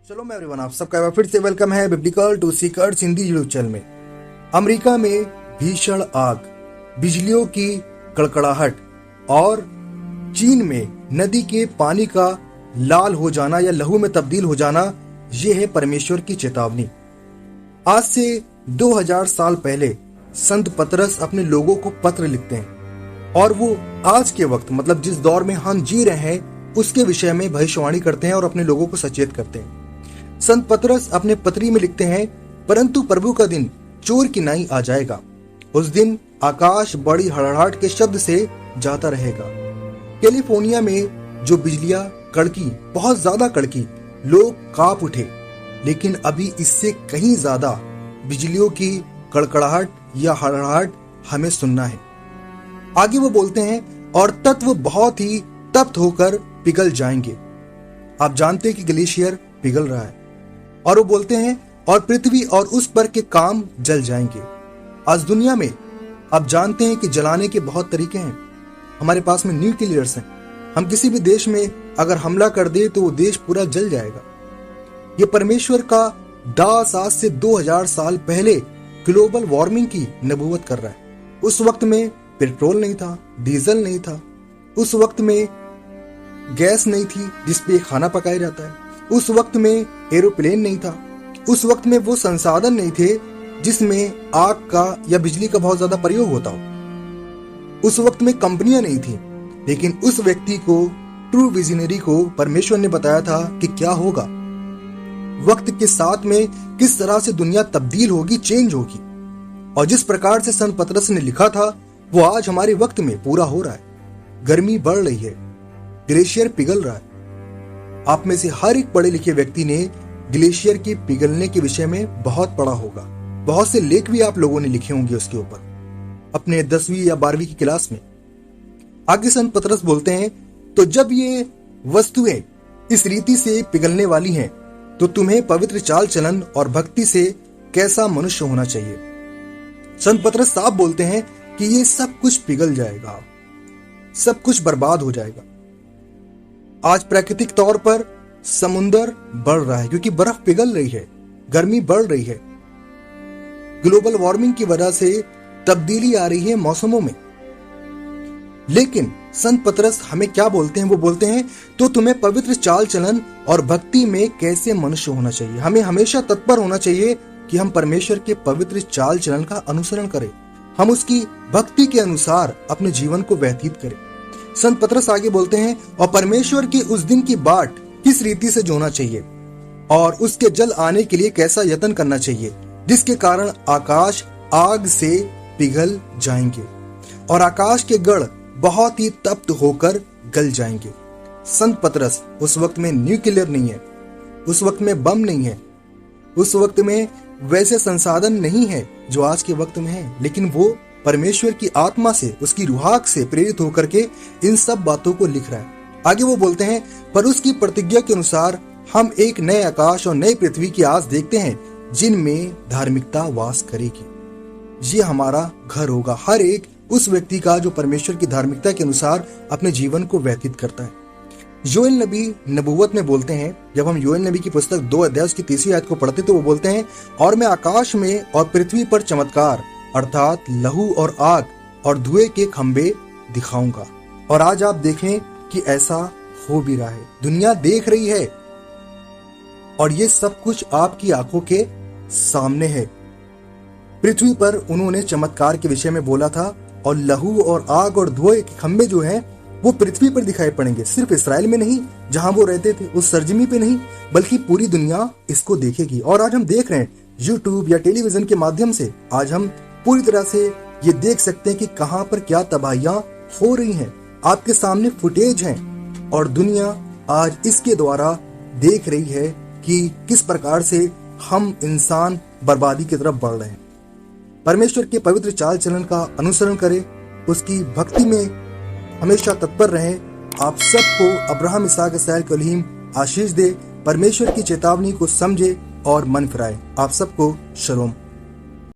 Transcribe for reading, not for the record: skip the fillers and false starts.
चलो एवरीवन, आप सबका फिर से वेलकम है biblical to seekers Hindi YouTube channel में। अमेरिका में भीषण आग, बिजलियों की कड़कड़ाहट और चीन में नदी के पानी का लाल हो जाना या लहू में तब्दील हो जाना, ये है परमेश्वर की चेतावनी। आज से 2000 साल पहले संत पतरस अपने लोगों को पत्र लिखते हैं और वो आज के वक्त मतलब जिस दौर में हम जी रहे हैं उसके विषय में भविष्यवाणी करते हैं और अपने लोगों को सचेत करते हैं। संत पतरस अपने पत्री में लिखते हैं, परंतु प्रभु का दिन चोर की नाई आ जाएगा। उस दिन आकाश बड़ी हड़हड़ाहट के शब्द से जाता रहेगा। कैलिफोर्निया में जो बिजलियां कड़की, बहुत ज्यादा कड़की, लोग कांप उठे। लेकिन अभी इससे कहीं ज्यादा बिजलियों की कड़कड़ाहट या हड़हड़ाहट हमें सुनना है। आगे वो बोलते हैं, और तत्व बहुत ही तप्त होकर पिघल जाएंगे। आप जानते हैं कि ग्लेशियर पिघल रहा है। और वो बोलते हैं, और पृथ्वी और उस पर के काम जल जाएंगे। आज दुनिया में आप जानते हैं कि जलाने के बहुत तरीके हैं। हमारे पास में न्यूक्लियर्स हैं। हम किसी भी देश में अगर हमला कर दे तो वो देश पूरा जल जाएगा। ये परमेश्वर का दास आज से 2000 साल पहले ग्लोबल वार्मिंग की नबूवत कर रहा है। उस वक्त में पेट्रोल नहीं था, डीजल नहीं था, उस वक्त में गैस नहीं थी जिसपे खाना पकाया जाता है, उस वक्त में एरोप्लेन नहीं था, उस वक्त में वो संसाधन नहीं थे जिसमें आग का या बिजली का बहुत ज्यादा प्रयोग होता हो। उस वक्त में कंपनियां नहीं थी। लेकिन उस व्यक्ति को, ट्रू विजनरी को परमेश्वर ने बताया था कि क्या होगा, वक्त के साथ में किस तरह से दुनिया तब्दील होगी, चेंज होगी। और जिस प्रकार से संत पतरस ने लिखा था वो आज हमारे वक्त में पूरा हो रहा है। गर्मी बढ़ रही है, ग्लेशियर पिघल रहा है। आप में से हर एक पढ़े लिखे व्यक्ति ने ग्लेशियर के पिघलने के विषय में बहुत पढ़ा होगा। बहुत से लेख भी आप लोगों ने लिखे होंगे उसके ऊपर अपने 10वीं या 12वीं की क्लास में। आगे संत पतरस बोलते हैं, तो जब ये वस्तुएं इस रीति से पिघलने वाली हैं तो तुम्हें पवित्र चाल चलन और भक्ति से कैसा मनुष्य होना चाहिए। संत पतरस साहब बोलते हैं कि ये सब कुछ पिघल जाएगा, सब कुछ बर्बाद हो जाएगा। आज प्राकृतिक तौर पर समुंदर बढ़ रहा है क्योंकि बर्फ पिघल रही है, गर्मी बढ़ रही है, ग्लोबल वार्मिंग की वजह से तब्दीली आ रही है मौसमों में। लेकिन संत पतरस हमें क्या बोलते हैं? वो बोलते हैं, तो तुम्हें पवित्र चाल चलन और भक्ति में कैसे मनुष्य होना चाहिए। हमें हमेशा तत्पर होना चाहिए कि हम परमेश्वर के पवित्र चाल चलन का अनुसरण करें, हम उसकी भक्ति के अनुसार अपने जीवन को व्यतीत करें। संत पतरस आगे बोलते हैं, और परमेश्वर के उस दिन की बाट किस रीति से जोना चाहिए और उसके जल आने के लिए कैसा यत्न करना चाहिए, जिसके कारण आकाश आग से पिघल जाएंगे और आकाश के गढ़ बहुत ही तप्त होकर गल जाएंगे। संत पतरस, उस वक्त में न्यूक्लियर नहीं है, उस वक्त में बम नहीं है, उस वक्त में वैसे संसाधन नहीं है जो आज के वक्त में है, लेकिन वो परमेश्वर की आत्मा से, उसकी रूहाक से प्रेरित होकर के इन सब बातों को लिख रहा है। आगे वो बोलते हैं, पर उसकी प्रतिज्ञा के अनुसार हम एक नए आकाश और नई पृथ्वी की आस देखते हैं जिनमें धार्मिकता वास करेगी। ये हमारा घर होगा, हर एक उस व्यक्ति का जो परमेश्वर की धार्मिकता के अनुसार अपने जीवन को व्यतीत करता है। योएल नबी नबूवत में बोलते हैं, जब हम योएल नबी की पुस्तक 2 अध्याय की 30वीं आयत को पढ़ते तो वो बोलते हैं, और मैं आकाश में और पृथ्वी पर चमत्कार अर्थात लहू और आग और धुएं के खंबे दिखाऊंगा। और आज आप देखें कि ऐसा हो भी रहा है, दुनिया देख रही है और ये सब कुछ आपकी आंखों के सामने है। पृथ्वी पर उन्होंने चमत्कार के विषय में बोला था और लहू और आग और धुएं के खंबे जो हैं वो पृथ्वी पर दिखाई पड़ेंगे। सिर्फ इस्राएल में नहीं, जहां वो रहते थे उस सरजमी पे नहीं, बल्कि पूरी दुनिया इसको देखेगी। और आज हम देख रहे हैं यूट्यूब या टेलीविजन के माध्यम से, आज हम पूरी तरह से ये देख सकते हैं कि कहां पर क्या तबाहियां हो रही हैं। आपके सामने फुटेज हैं और दुनिया आज इसके द्वारा देख रही है कि किस प्रकार से हम इंसान बर्बादी की तरफ बढ़ रहे हैं। परमेश्वर के पवित्र चाल चलन का अनुसरण करें, उसकी भक्ति में हमेशा तत्पर रहें। आप सबको अब्राहम, इसहाक, इसराइल, इब्राहीम आशीष दे, परमेश्वर की चेतावनी को समझे और मन फिराए। आप सबको शलोम।